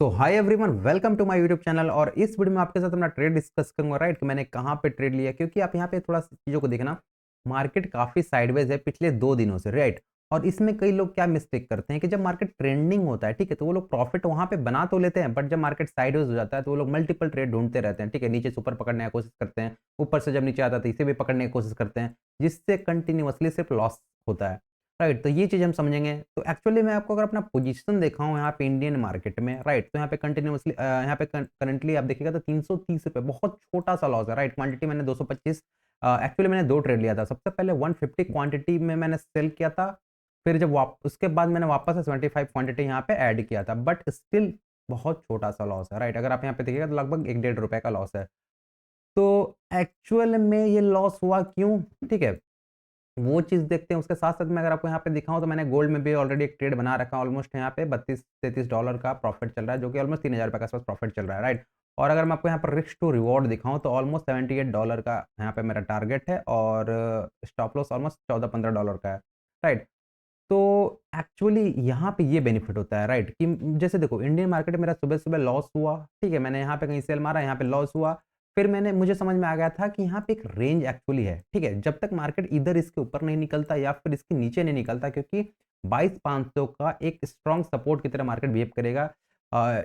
So hi everyone, welcome to my YouTube channel. और इस video में आपके साथ अपना ट्रेड डिस्कस करूंगा, राइट, कि मैंने कहाँ पे ट्रेड लिया। क्योंकि आप यहाँ पे थोड़ा चीज़ों को देखना, मार्केट काफ़ी साइडवेज है पिछले 2 दिनों से, राइट। और इसमें कई लोग क्या मिस्टेक करते हैं कि जब मार्केट ट्रेंडिंग होता है, ठीक है, तो वो लोग प्रॉफिट वहाँ पे बना तो लेते हैं, बट जब मार्केट साइडवेज हो जाता है तो वो लोग मल्टीपल ट्रेड ढूंढते रहते हैं, ठीक है। नीचे से ऊपर पकड़ने की कोशिश करते हैं, ऊपर से जब नीचे आता है तो इसे भी पकड़ने की कोशिश करते हैं, जिससे कंटिन्यूअसली सिर्फ लॉस होता है, राइट। तो ये चीज़ हम समझेंगे। तो एक्चुअली मैं आपको अगर अपना पोजीशन दिखाऊँ यहाँ पे इंडियन मार्केट में, राइट, तो यहाँ पे कंटिन्यूअसली यहाँ पे करंटली आप देखिएगा तो 330 रुपये, बहुत छोटा सा लॉस है, राइट। क्वांटिटी मैंने 225, एक्चुअली मैंने 2 ट्रेड लिया था। सबसे पहले 150 क्वांटिटी में मैंने सेल किया था, फिर जब उसके बाद मैंने वापस से 75 क्वांटिटी यहाँ पे ऐड किया था, बट स्टिल बहुत छोटा सा लॉस है, राइट। अगर आप यहाँ पे देखिएगा तो लगभग 1 डेढ़ रुपए का लॉस है। तो एक्चुअल में ये लॉस हुआ क्यों, ठीक है, वो चीज़ देखते हैं। उसके साथ-साथ मैं अगर आपको यहाँ पे दिखाऊँ तो मैंने गोल्ड में भी ऑलरेडी एक ट्रेड बना रखा है। ऑलमोस्ट यहाँ पे $32-33 का प्रॉफिट चल रहा है, जो कि ऑलमोस्ट $3000 के आस-पास प्रॉफिट चल रहा है, राइट। और अगर मैं आपको यहाँ पर रिस्क टू रिवॉर्ड दिखाऊँ तो ऑलमोस्ट $78 का यहाँ पे मेरा टारगेट है, और स्टॉप लॉस ऑलमोस्ट $14-15 का है, राइट। तो एक्चुअली यहाँ पे ये बेनिफिट होता है, राइट, कि जैसे देखो इंडियन मार्केट में मेरा सुबह-सुबह लॉस हुआ, ठीक है, मैंने यहाँ पे कहीं सेल मारा, यहाँ पे लॉस हुआ। फिर मुझे समझ में आ गया था कि यहाँ पे एक रेंज एक्चुअली है, ठीक है। जब तक मार्केट इधर इसके ऊपर नहीं निकलता या फिर इसके नीचे नहीं निकलता, क्योंकि 22,500 का एक स्ट्रॉन्ग सपोर्ट की तरह मार्केट बिहेव करेगा।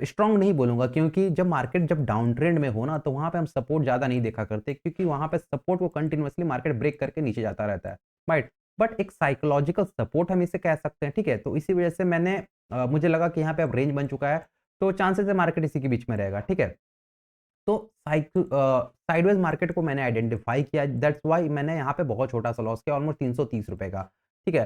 स्ट्रॉन्ग नहीं बोलूँगा, क्योंकि जब मार्केट जब डाउन ट्रेंड में हो ना, तो वहाँ पे हम सपोर्ट ज़्यादा नहीं देखा करते, क्योंकि वहाँ पे सपोर्ट को कंटिन्यूअसली मार्केट ब्रेक करके नीचे जाता रहता है, राइट। बट एक साइकोलॉजिकल सपोर्ट हम इसे कह सकते हैं, ठीक है। तो इसी वजह से मुझे लगा कि यहाँ पे अब रेंज बन चुका है, तो चांसेस है मार्केट इसी के बीच में रहेगा, ठीक है। तो साइडवेज मार्केट को मैंने आइडेंटिफाई किया, दैट्स व्हाई मैंने यहाँ पे बहुत छोटा-सा लॉस किया, ऑलमोस्ट ₹330 का, ठीक है।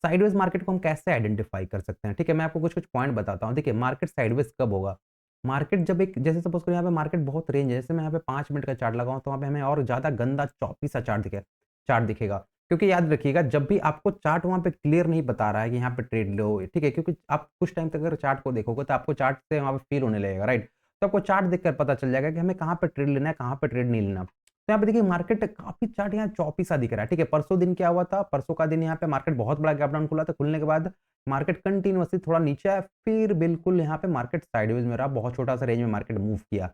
साइडवेज मार्केट को हम कैसे आइडेंटिफाई कर सकते हैं, ठीक है, मैं आपको कुछ-कुछ पॉइंट बताता हूँ। देखिए, मार्केट साइडवेज कब होगा? मार्केट जब एक जैसे सपोज़ करो यहाँ पे मार्केट बहुत रेंज है, जैसे मैं यहाँ पे 5 मिनट का चार्ट लगाऊँ तो वहाँ पे हमें और ज़्यादा गंदा चॉपी-सा चार्ट दिखेगा। क्योंकि याद रखिएगा, जब भी आपको चार्ट वहाँ पे क्लियर नहीं बता रहा है कि यहाँ पे ट्रेड लो, ठीक है, क्योंकि आप कुछ टाइम तक अगर चार्ट को देखोगे तो आपको चार्ट से वहाँ पे फ़ील होने लगेगा, राइट। तो आपको चार्ट देखकर पता चल जाएगा कि हमें कहाँ पे ट्रेड लेना है, कहाँ पे ट्रेड नहीं लेना। तो यहाँ पे देखिए मार्केट काफ़ी चार्ट यहाँ चौपी सा दिख रहा है, ठीक है। परसों दिन क्या हुआ था? परसों का दिन यहाँ पे मार्केट बहुत बड़ा गैप डाउन खुला था, खुलने के बाद मार्केट कंटीन्यूअसली थोड़ा नीचे आया, फिर बिल्कुल यहाँ पे मार्केट साइडवेज में रहा, बहुत छोटा-सा रेंज में मार्केट मूव किया।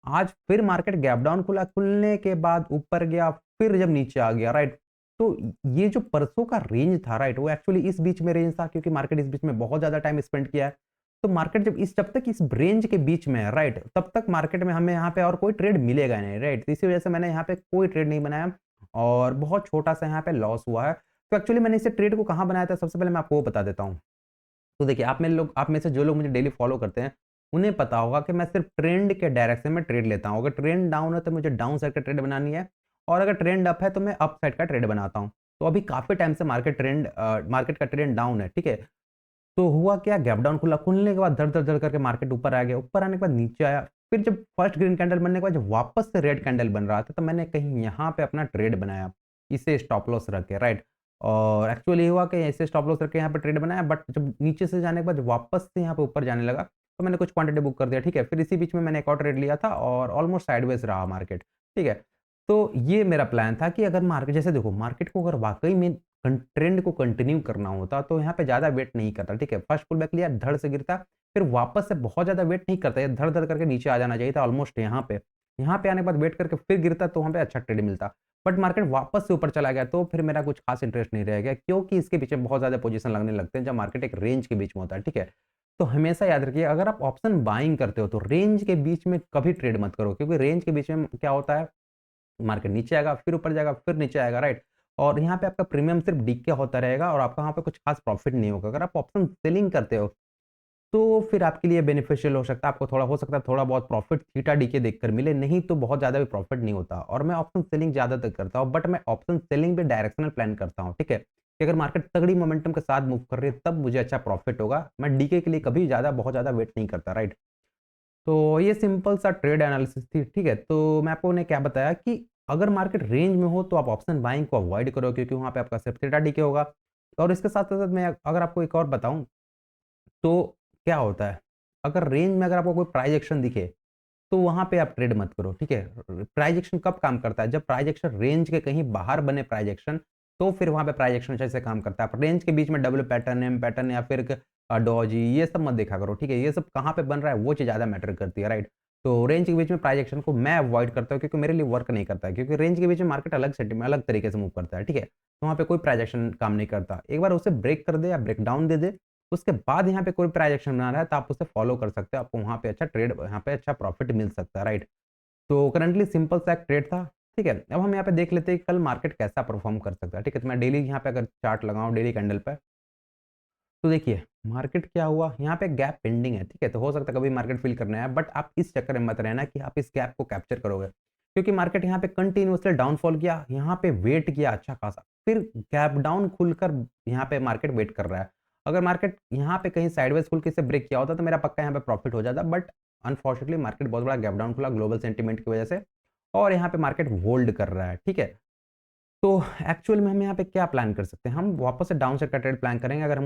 आज फिर मार्केट गैप डाउन खुला, खुलने के बाद ऊपर गया, फिर जब नीचे आ गया, राइट। तो ये जो परसों का रेंज था, राइट, वो एक्चुअली इस बीच में रेंज था, क्योंकि मार्केट इस बीच में बहुत ज़्यादा टाइम स्पेंड किया है। तो मार्केट जब तक इस रेंज के बीच में है, राइट, तब तक मार्केट में हमें यहाँ पे और कोई ट्रेड मिलेगा नहीं, राइट। तो इसी वजह से मैंने यहाँ पे कोई ट्रेड नहीं बनाया, और बहुत छोटा-सा यहाँ पे लॉस हुआ है। तो एक्चुअली मैंने इसे ट्रेड को कहाँ बनाया था, सबसे पहले मैं आपको वो बता देता हूँ। तो देखिए, आप में से जो लोग मुझे डेली फॉलो करते हैं, उन्हें पता होगा कि मैं सिर्फ ट्रेंड के डायरेक्शन में ट्रेड लेता हूँ। अगर ट्रेंड डाउन है तो मुझे डाउन साइड का ट्रेड बनानी है, और अगर ट्रेंड अप है तो मैं अप साइड का ट्रेड बनाता हूँ। तो अभी काफ़ी टाइम से मार्केट का ट्रेंड डाउन है, ठीक है। तो हुआ क्या, गैप डाउन खुला, खुलने के बाद धड़-धड़-धड़ करके मार्केट ऊपर आ गया, ऊपर आने के बाद नीचे आया। फिर जब फर्स्ट ग्रीन कैंडल बनने के बाद जब वापस से रेड कैंडल बन रहा था, तो मैंने कहीं यहाँ पे अपना ट्रेड बनाया, इसे स्टॉप लॉस रख के, राइट। और एक्चुअली हुआ कि ऐसे स्टॉप लॉस रख के यहाँ पे ट्रेड बनाया, बट जब नीचे से जाने के बाद वापस से यहाँ पे ऊपर जाने लगा, तो मैंने कुछ क्वांटिटी बुक कर दिया, ठीक है। फिर इसी बीच में मैंने एक और ट्रेड लिया था, और ऑलमोस्ट साइडवेज रहा मार्केट, ठीक है। तो ये मेरा प्लान था कि अगर मार्केट जैसे देखो, मार्केट को अगर वाक़ई में ट्रेंड को कंटिन्यू करना होता तो यहाँ पे ज़्यादा वेट नहीं करता, ठीक है। फर्स्ट पुल बैक लिया, धड़ से गिरता, फिर वापस से बहुत ज़्यादा वेट नहीं करता, ये धड़-धड़ करके नीचे आ जाना चाहिए था ऑलमोस्ट यहाँ पे। यहाँ पे आने के बाद वेट करके फिर गिरता तो वहाँ पे अच्छा ट्रेड मिलता। बट मार्केट वापस से ऊपर चला गया, तो फिर मेरा कुछ खास इंटरेस्ट नहीं रह गया, क्योंकि इसके पीछे बहुत ज़्यादा पोजीशन लगने लगते हैं जब मार्केट एक रेंज के बीच में होता है, ठीक है। तो हमेशा याद रखिए, अगर आप ऑप्शन बाइंग करते हो तो रेंज के बीच में कभी ट्रेड मत करो, क्योंकि रेंज के बीच में क्या होता है, मार्केट नीचे आएगा, फिर ऊपर जाएगा, फिर नीचे आएगा, राइट? और यहाँ पे आपका प्रीमियम सिर्फ डीके होता रहेगा, और आपका वहाँ पे कुछ खास प्रॉफिट नहीं होगा। अगर आप ऑप्शन सेलिंग करते हो, तो फिर आपके लिए बेनिफिशियल हो सकता है, आपको थोड़ा हो सकता है थोड़ा बहुत प्रॉफिट थीटा डीके देखकर मिले, नहीं तो बहुत ज़्यादा भी प्रॉफिट नहीं होता। और मैं ऑप्शन सेलिंग ज़्यादातर करता हूँ, बट मैं ऑप्शन सेलिंग भी डायरेक्शनल प्लान करता हूँ, ठीक है? कि अगर मार्केट तगड़ी मोमेंटम के साथ मूव कर रही है, तब मुझे अच्छा प्रॉफिट होगा। मैं डीके के लिए कभी बहुत ज़्यादा वेट नहीं करता, राइट? तो ये सिंपल सा ट्रेड एनालिसिस थी, ठीक है? तो मैं आपको ने क्या बताया कि अगर मार्केट रेंज में हो तो आप ऑप्शन बाइंग को अवॉइड करो, क्योंकि वहाँ पे आपका सिर्फ थीटा डीके होगा। और इसके साथ-साथ मैं अगर आपको एक और बताऊँ, तो क्या होता है, अगर रेंज में अगर आपको कोई प्राइस एक्शन दिखे, तो वहाँ पे आप ट्रेड मत करो, ठीक है? प्राइस एक्शन कब काम करता है? जब प्राइस एक्शन रेंज के कहीं बाहर बने प्राइस एक्शन, तो फिर वहाँ पे प्राइस एक्शन अच्छे से काम करता है। आप रेंज के बीच में डब्ल्यू पैटर्न, एम पैटर्न या फिर डॉजी, ये सब मत देखा करो, ठीक है? ये सब कहाँ पे बन रहा है वो चीज़ ज़्यादा मैटर करती है, राइट? तो रेंज के बीच में प्राइस एक्शन को मैं अवॉइड करता हूँ क्योंकि मेरे लिए वर्क नहीं करता है, क्योंकि रेंज के बीच में मार्केट अलग तरीके से मूव करता है, ठीक है? तो वहाँ पे कोई प्राइस एक्शन काम नहीं करता। एक बार उसे ब्रेक कर दे या ब्रेक डाउन दे दे, उसके बाद यहाँ पे कोई प्राइस एक्शन बना रहा है तो आप उसे फॉलो कर सकते हो, आपको वहाँ पे अच्छा ट्रेड, यहाँ पे अच्छा प्रॉफिट मिल सकता है, राइट? तो करंटली सिंपल सा एक ट्रेड था, ठीक है? अब हम यहाँ पे देख लेते हैं कि कल मार्केट कैसा परफॉर्म कर सकता है, ठीक है? तो मैं डेली यहाँ पे अगर चार्ट लगाऊँ डेली कैंडल पे, तो देखिए मार्केट क्या हुआ, यहाँ पे गैप पेंडिंग है, ठीक है? तो हो सकता है कभी मार्केट फिल करना है, बट आप इस चक्कर में मत रहना कि आप इस गैप को कैप्चर करोगे, क्योंकि मार्केट यहाँ पे कंटिन्यूअसली डाउनफॉल किया, यहाँ पे वेट किया अच्छा खासा, फिर गैप डाउन खुलकर यहाँ पे मार्केट वेट कर रहा है। अगर मार्केट यहाँ पे कहीं साइडवेज खुल के इसे ब्रेक किया होता तो मेरा पक्का यहाँ पे प्रॉफिट हो जाता, बट अनफॉर्चुनेटली मार्केट बहुत बड़ा गैप डाउन खुला ग्लोबल सेंटीमेंट की वजह से, और यहाँ पे मार्केट होल्ड कर रहा है, ठीक है? तो एक्चुअल में हम यहाँ पे क्या प्लान कर सकते हैं? हम वापस से डाउन साइड का ट्रेड प्लान करेंगे अगर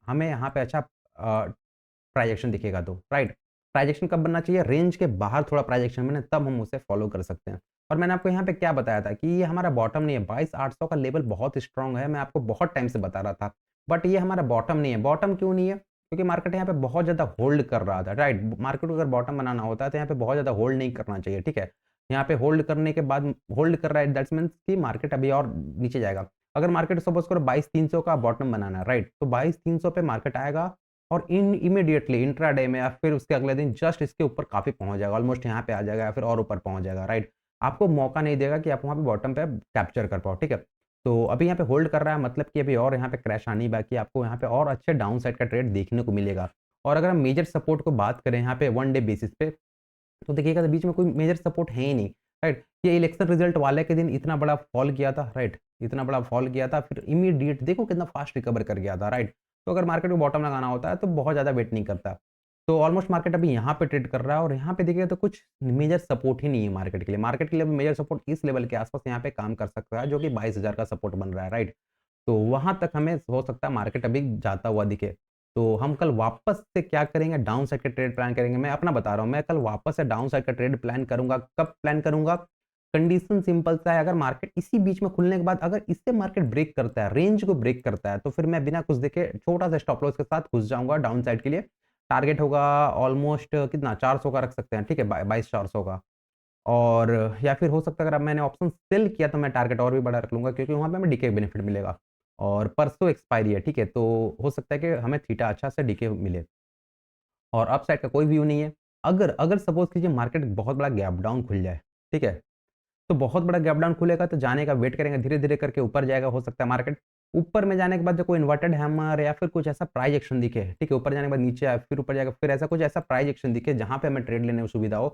हमें यहाँ पे अच्छा प्राइजेक्शन दिखेगा तो, राइट? प्राइजेक्शन कब बनना चाहिए? रेंज के बाहर थोड़ा प्राइजेक्शन बने तब हम उसे फॉलो कर सकते हैं। और मैंने आपको यहाँ पे क्या बताया था कि ये हमारा बॉटम नहीं है, 22,800 का लेवल बहुत स्ट्रॉन्ग है, मैं आपको बहुत टाइम से बता रहा था। बट ये हमारा बॉटम नहीं है। बॉटम क्यों नहीं है? क्योंकि मार्केट यहाँ पे बहुत ज़्यादा होल्ड कर रहा था, राइट? मार्केट को अगर बॉटम बनाना होता है तो यहाँ पे बहुत ज़्यादा होल्ड नहीं करना चाहिए, ठीक है? यहाँ पे होल्ड करने के बाद होल्ड कर रहा है, दैट्स मीन्स कि मार्केट अभी और नीचे जाएगा। अगर मार्केट सपोज़ करो 22,300 का बॉटम बनाना है, राइट? तो 22,300 पे मार्केट आएगा और इमीडिएटली इंट्राडे में या फिर उसके अगले दिन जस्ट इसके ऊपर काफ़ी पहुँच जाएगा, ऑलमोस्ट यहाँ पे आ जाएगा या फिर और ऊपर पहुँच जाएगा, राइट? आपको मौका नहीं देगा कि आप वहाँ पे बॉटम पे कैप्चर कर पाओ, ठीक है? तो अभी यहाँ पे होल्ड कर रहा है, मतलब कि अभी और यहाँ पे क्रैश आनी बाकी है, आपको यहाँ पे और अच्छे डाउन साइड का ट्रेड देखने को मिलेगा। और अगर हम मेजर सपोर्ट को बात करें यहाँ पे वन डे बेसिस पे, तो देखिएगा तो बीच में कोई मेजर सपोर्ट है ही नहीं, राइट? ये इलेक्शन रिजल्ट वाले के दिन इतना बड़ा फॉल किया था, राइट? इतना बड़ा फॉल किया था, फिर इमीडिएट देखो कितना फास्ट रिकवर कर गया था, राइट? तो अगर मार्केट को बॉटम लगाना होता है तो बहुत ज़्यादा वेट नहीं करता। तो ऑलमोस्ट मार्केट अभी यहाँ पे ट्रेड कर रहा है और यहाँ पे देखिएगा तो कुछ मेजर सपोर्ट ही नहीं है मार्केट के लिए। मार्केट के लिए मेजर सपोर्ट इस लेवल के आसपास यहाँ पे काम कर सकता है, जो कि 22,000 का सपोर्ट बन रहा है, राइट? तो वहाँ तक हमें हो सकता है मार्केट अभी जाता हुआ दिखे। तो हम कल वापस से क्या करेंगे, डाउन साइड का ट्रेड प्लान करेंगे। मैं अपना बता रहा हूँ, मैं कल वापस से डाउन साइड का ट्रेड प्लान करूँगा। कब प्लान करूँगा? कंडीशन सिंपल सा है, अगर मार्केट इसी बीच में खुलने के बाद अगर इससे मार्केट ब्रेक करता है, रेंज को ब्रेक करता है, तो फिर मैं बिना कुछ देखे छोटा सा स्टॉप लॉस के साथ घुस जाऊँगा डाउन साइड के लिए। टारगेट होगा ऑलमोस्ट कितना 400 का रख सकते हैं, ठीक है? 22,400 का। और या फिर हो सकता है अगर अब मैंने ऑप्शन सेल किया तो मैं टारगेट और भी बड़ा रख लूँगा, क्योंकि वहाँ पे हमें डीके बेनिफिट मिलेगा। और परसों एक्सपायरी है, ठीक है? तो हो सकता है कि हमें थीटा अच्छा सा डीके मिले और अपसाइड का कोई व्यू नहीं है। अगर अगर सपोज़ कीजिए मार्केट बहुत बड़ा गैप डाउन खुल जाए, ठीक है? तो बहुत बड़ा गैप डाउन खुलेगा तो जाने का वेट करेंगे, धीरे-धीरे करके ऊपर जाएगा, हो सकता है मार्केट ऊपर में जाने के बाद जो कोई इन्वर्टेड हैमर या फिर कुछ ऐसा प्राइस एक्शन दिखे, ठीक है? ऊपर जाने के बाद नीचे आए, फिर ऊपर जाएगा, फिर ऐसा कुछ ऐसा प्राइस एक्शन दिखे जहाँ पे हमें ट्रेड लेने में सुविधा हो,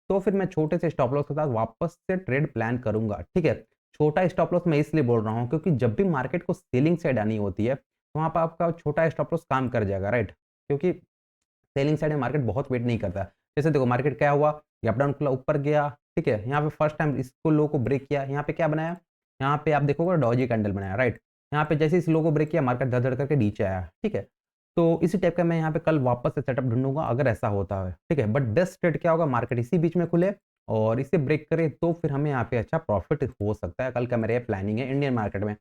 तो फिर मैं छोटे से स्टॉप लॉस के साथ वापस से ट्रेड प्लान करूँगा, ठीक है? छोटा स्टॉप लॉस मैं इसलिए बोल रहा हूँ क्योंकि जब भी मार्केट को सेलिंग साइड आनी होती है, तो वहाँ पे आपका छोटा स्टॉप लॉस काम कर जाएगा, राइट? क्योंकि सेलिंग साइड में मार्केट बहुत वेट नहीं करता। जैसे देखो मार्केट क्या हुआ, गैप डाउन खुला, ऊपर गया, ठीक है? यहाँ पे फर्स्ट टाइम इसको लो को ब्रेक किया, यहाँ पे क्या बनाया? यहाँ पे आप देखोगे डॉजी कैंडल बनाया, राइट? यहाँ पे जैसे इस लो को ब्रेक किया मार्केट धड़-धड़ करके नीचे आया, ठीक है? तो इसी टाइप का मैं यहाँ पे कल वापस से सेटअप ढूँढूँगा अगर ऐसा होता है, ठीक है? बट बेस्ट ट्रेड क्या होगा, मार्केट इसी बीच में खुले और इसे ब्रेक करे तो फिर हमें यहाँ पे अच्छा प्रॉफिट हो सकता है। कल का मेरा ये प्लानिंग है इंडियन मार्केट में।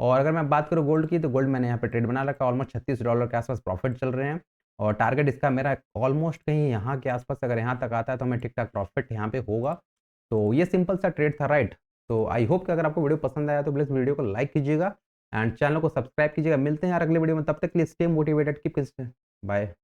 और अगर मैं बात करूँ गोल्ड की, तो गोल्ड मैंने यहाँ पे ट्रेड बना रखा है, ऑलमोस्ट $36 के आस-पास प्रॉफिट चल रहे हैं। और टारगेट इसका मेरा ऑलमोस्ट कहीं यहाँ के आसपास, अगर यहाँ तक आता है तो हमें ठीक-ठाक प्रॉफिट यहाँ पे होगा। तो ये सिंपल सा ट्रेड था, राइट? तो आई होप कि अगर आपको वीडियो पसंद आया तो प्लीज़ वीडियो को लाइक कीजिएगा एंड चैनल को सब्सक्राइब कीजिएगा। मिलते हैं यार अगले वीडियो में, तब तक के लिए स्टे मोटिवेटेड, कीप बाय।